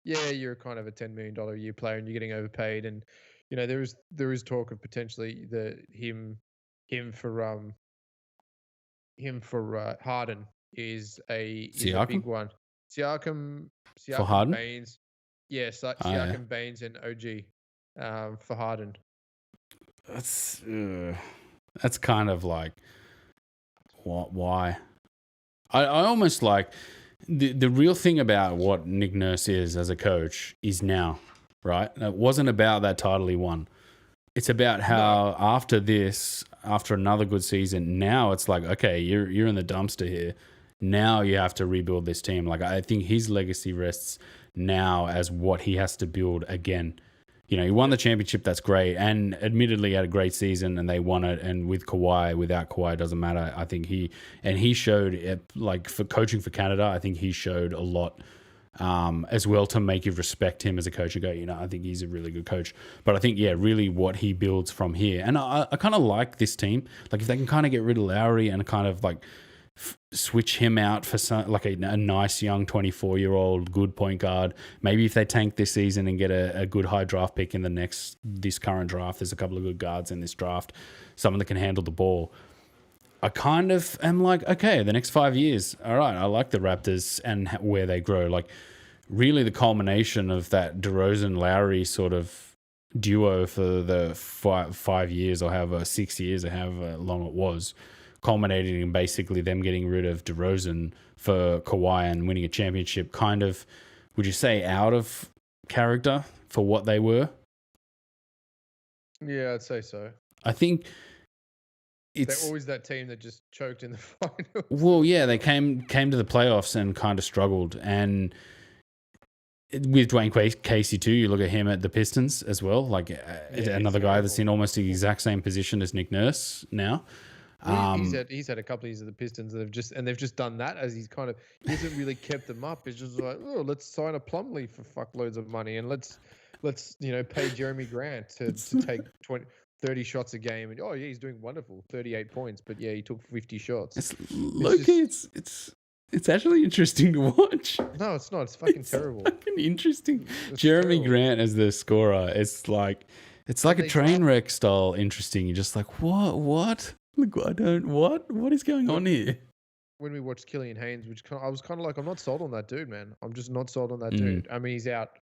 yeah, you're kind of a $10 million a year player, and you're getting overpaid. And there is talk of potentially him for Harden is a big one. Siakam for Harden? Baines, Siakam, Baines, and OG for Harden. That's kind of like, what? Why? I almost like the real thing about what Nick Nurse is as a coach is now, right? It wasn't about that title he won. It's about how after another good season, now it's like, okay, you're in the dumpster here. Now you have to rebuild this team. Like I think his legacy rests now as what he has to build again. He won the championship. That's great. And admittedly had a great season, and they won it. And with Kawhi, without Kawhi, it doesn't matter. I think he showed it, like for coaching for Canada, I think he showed a lot as well to make you respect him as a coach and go, I think he's a really good coach. But I think, really what he builds from here. And I kind of like this team. Like if they can kind of get rid of Lowry and kind of like switch him out for some, like a nice young 24-year-old good point guard. Maybe if they tank this season and get a good high draft pick in this current draft, there's a couple of good guards in this draft, someone that can handle the ball. I kind of am like, okay, the next 5 years, all right, I like the Raptors and where they grow. Like really the culmination of that DeRozan-Lowry sort of duo for the 5 years or however 6 years or however long it was, culminating in basically them getting rid of DeRozan for Kawhi and winning a championship, kind of, would you say, out of character for what they were? Yeah, I'd say so. I think they're always that team that just choked in the finals. Well, yeah, they came to the playoffs and kind of struggled. And with Dwayne Casey too, you look at him at the Pistons as well, like another guy that's in almost the exact same position as Nick Nurse now. He's had a couple of years at the Pistons that they've just done that as he hasn't really kept them up. It's just like, oh, let's sign a Plumlee for fuckloads of money and let's pay Jeremy Grant to take 30 shots a game, and oh yeah, he's doing wonderful, 38 points, but yeah, he took 50 shots. It's actually interesting to watch. No, it's not. It's fucking terrible. Fucking interesting. Jeremy Grant as the scorer. It's like a train wreck style interesting. You're just like, what? Look, what is going on here? when we watched Killian Haynes, I was kind of like, I'm not sold on that dude, man. I'm just not sold on that Mm, dude. I mean, he's out,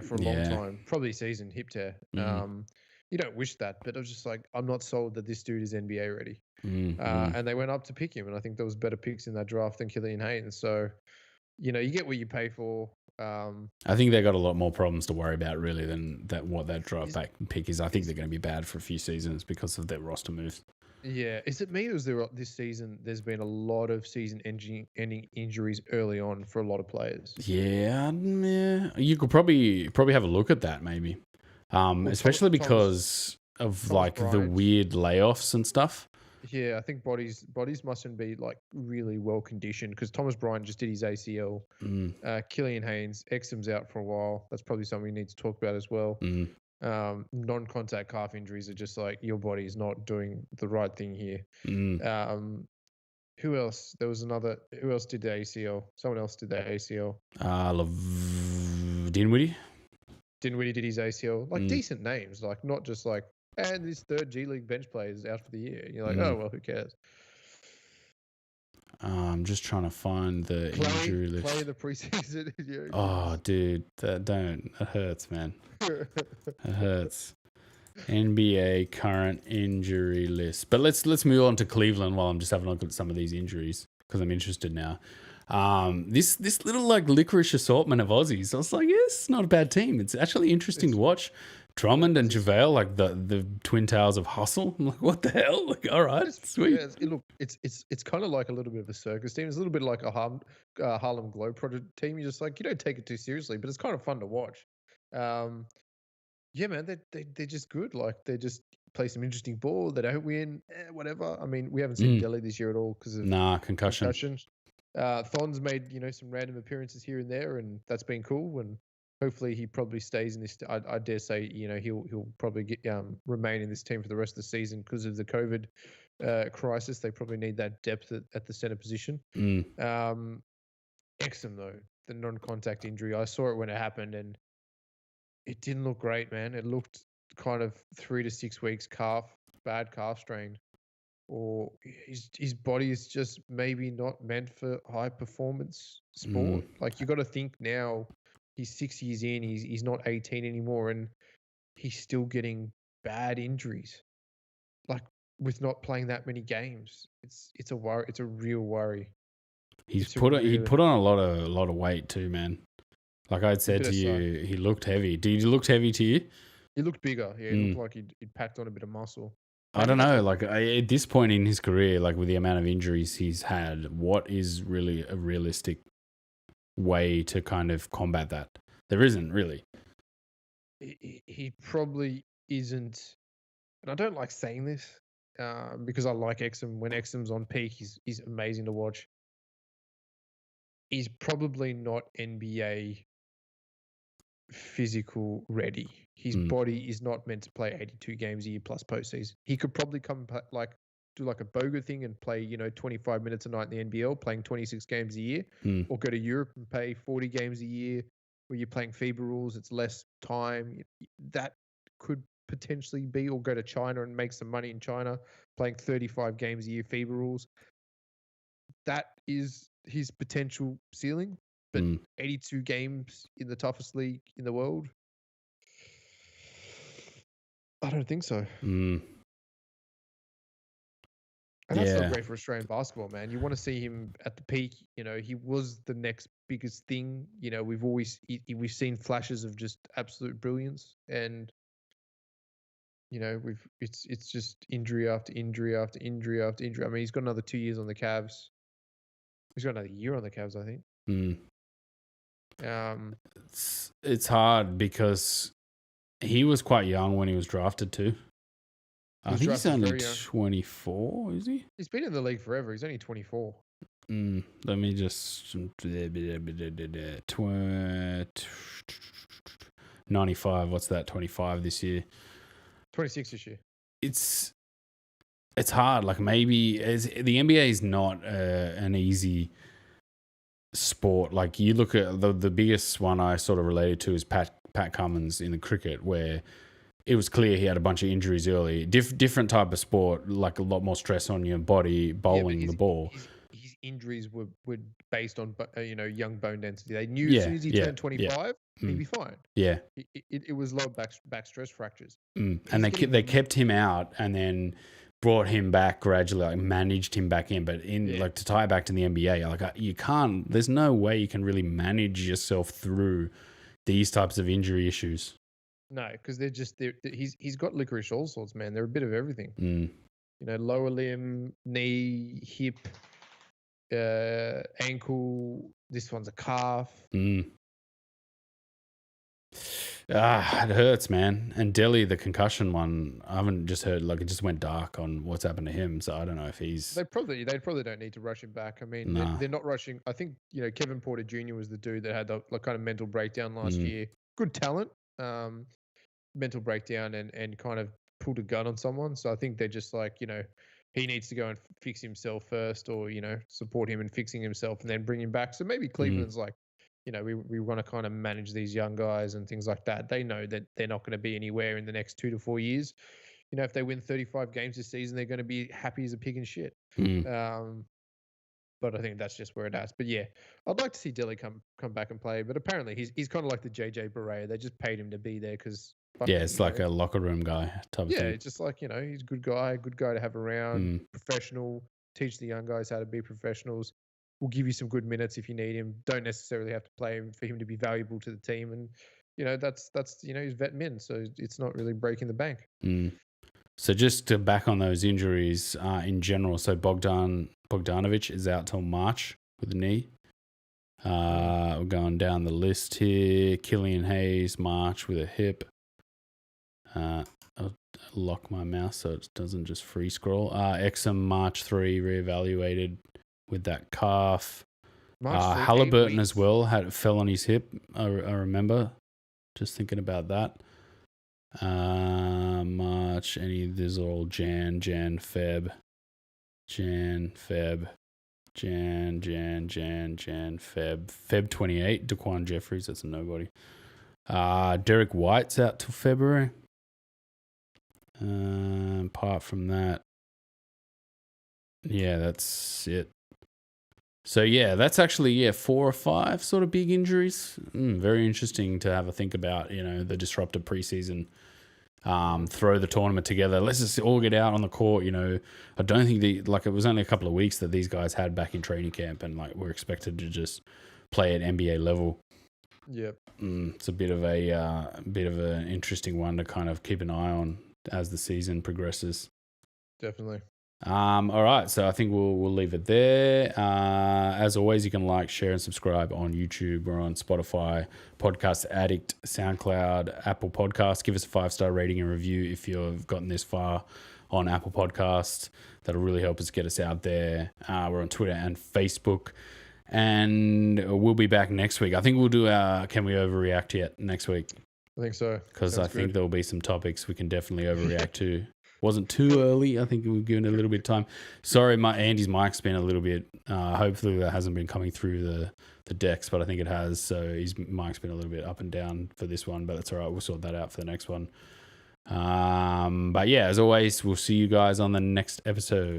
for a long yeah. time, probably season hip tear. Mm, You don't wish that, but I was just like, I'm not sold that this dude is NBA ready. mm, mm. And they went up to pick him, and I think there was better picks in that draft than Killian Haynes. So, you get what you pay for. I think they got a lot more problems to worry about really than what that drop Is back pick is. I think is they're going to be bad for a few seasons because of their roster moves. Yeah, is it me or is there this season? There's been a lot of season-ending injuries early on for a lot of players. Yeah, yeah. You could probably have a look at that maybe, Well, especially Thomas because of Thomas like the Bryant. weird layoffs and stuff. Yeah, I think bodies mustn't be like really well conditioned because Thomas Bryant just did his ACL. Mm, Killian Haynes, Exum's out for a while. That's probably something we need to talk about as well. mm. Non-contact calf injuries are just like your body's not doing the right thing here. Mm. Who else? There was another. Who else did the ACL? Someone else did the ACL. Dinwiddie. Dinwiddie did his ACL. Like Mm. decent names, like not just like, and this third G League bench player is out for the year. You're like, Mm. oh well, who cares? I'm just trying to find the injury list. Play the preseason. Oh, dude, that hurts, man. It hurts. NBA current injury list. But let's move on to Cleveland while I'm just having a look at some of these injuries because I'm interested now. This little like licorice assortment of Aussies. I was like, yes, not a bad team. It's actually interesting to watch. Drummond and JaVale, like the twin towers of hustle. I'm like, what the hell? Like, all right, sweet. Look, it's kind of like a little bit of a circus team. It's a little bit like a Harlem Globetrotter team. You just like you don't take it too seriously, but it's kind of fun to watch. Yeah, man, they're just good. Like they just play some interesting ball. They don't win, whatever. I mean, we haven't seen Delhi this year at all because of Concussion. Thon's made some random appearances here and there, and that's been cool. And hopefully, he probably stays in this. I dare say, he'll probably remain in this team for the rest of the season because of the COVID crisis. They probably need that depth at the center position. Exum though, the non-contact injury, I saw it when it happened, and it didn't look great, man. It looked kind of 3 to 6 weeks bad calf strain, or his body is just maybe not meant for high performance sport. Like you got to think now, he's 6 years in, he's not 18 anymore, and he's still getting bad injuries. Like with not playing that many games, it's a worry. It's a real worry. He put on a lot of weight too, man. Like I'd said to you, he looked heavy. Did he look heavy to you? He looked bigger. Yeah, he looked like he'd packed on a bit of muscle. I don't know. Like at this point in his career, like with the amount of injuries he's had, what is really a realistic way to kind of combat that? There isn't really. He probably isn't, and I don't like saying this because I like Exum. When Exum's on peak, he's amazing to watch. He's probably not NBA physical ready. His body is not meant to play 82 games a year plus postseason. He could probably do like a Boga thing and play 25 minutes a night in the NBL, playing 26 games a year, or go to Europe and play 40 games a year where you're playing FIBA rules. It's less time. That could potentially be, or go to China and make some money in China, playing 35 games a year FIBA rules. That is his potential ceiling. But 82 games in the toughest league in the world, I don't think so. And that's not great for Australian basketball, man. You want to see him at the peak. He was the next biggest thing. We've seen flashes of just absolute brilliance, and it's just injury after injury after injury after injury. I mean, he's got another 2 years on the Cavs. He's got another year on the Cavs, I think. It's hard because he was quite young when he was drafted too. I think he's only 24, is he? He's been in the league forever. He's only 24. Let me just 95. What's that? 25 this year. 26 this year. It's hard. Like maybe the NBA is not an easy sport. Like you look at the biggest one I sort of related to is Pat Cummins in the cricket, where it was clear he had a bunch of injuries early. Different type of sport, like a lot more stress on your body bowling the ball. He's injuries were based on young bone density. They knew as Yeah, soon as he yeah, turned 25, he'd be fine. yeah. It was low back stress fractures. And He's they kept him out and then brought him back gradually, like managed him back in. But like to tie it back to the NBA, like you can't. There's no way you can really manage yourself through these types of injury issues. No, because he's got licorice all sorts, man. They're a bit of everything. Lower limb, knee, hip, ankle. This one's a calf. It hurts, man. And Delhi, the concussion one, I haven't just heard, like it just went dark on what's happened to him. So I don't know if he's. They probably don't need to rush him back. I mean, they're not rushing. I think Kevin Porter Jr. was the dude that had the kind of mental breakdown last year. Good talent, mental breakdown, and kind of pulled a gun on someone. So I think they're just like he needs to go and fix himself first, or support him in fixing himself, and then bring him back. So maybe Cleveland's like. We want to kind of manage these young guys and things like that. They know that they're not going to be anywhere in the next 2 to 4 years. If they win 35 games this season, they're going to be happy as a pig in shit. But I think that's just where it is. But yeah, I'd like to see Delhi come back and play. But apparently he's kind of like the JJ Barea. They just paid him to be there because it's like a locker room guy type of thing. Yeah, it's just like he's a good guy to have around, professional. Teach the young guys how to be professionals. We'll give you some good minutes if you need him. Don't necessarily have to play him for him to be valuable to the team. And, that's he's vet min. So it's not really breaking the bank. So just to back on those injuries in general. So Bogdanovic is out till March with a knee. We're going down the list here. Killian Hayes, March with a hip. I'll lock my mouse so it doesn't just free scroll. Exum, March 3, reevaluated with that calf. Halliburton as well fell on his hip. I remember just thinking about that. March, these are all Jan, Feb, Feb 28. Daquan Jeffries, that's a nobody. Derek White's out till February. Apart from that, that's it. So that's actually 4 or 5 sort of big injuries. Very interesting to have a think about. The disruptive preseason. Throw the tournament together. Let's just all get out on the court. I don't think it was only a couple of weeks that these guys had back in training camp, and we're expected to just play at NBA level. Yep. It's a bit of an interesting one to kind of keep an eye on as the season progresses. Definitely. All right, so I think we'll leave it there. As always, you can like, share, and subscribe on YouTube. We're on Spotify, Podcast Addict, SoundCloud, Apple Podcasts. Give us a 5-star rating and review if you've gotten this far on Apple Podcasts. That'll really help us get us out there. We're on Twitter and Facebook, and we'll be back next week. I think we'll do our Can We Overreact Yet next week? I think so. Because I think there'll be some topics we can definitely overreact to. Wasn't too early. I think we were given a little bit of time. Sorry, Andy's mic's been a little bit. Hopefully that hasn't been coming through the decks, but I think it has. So his mic's been a little bit up and down for this one, but that's all right. We'll sort that out for the next one. But as always, we'll see you guys on the next episode.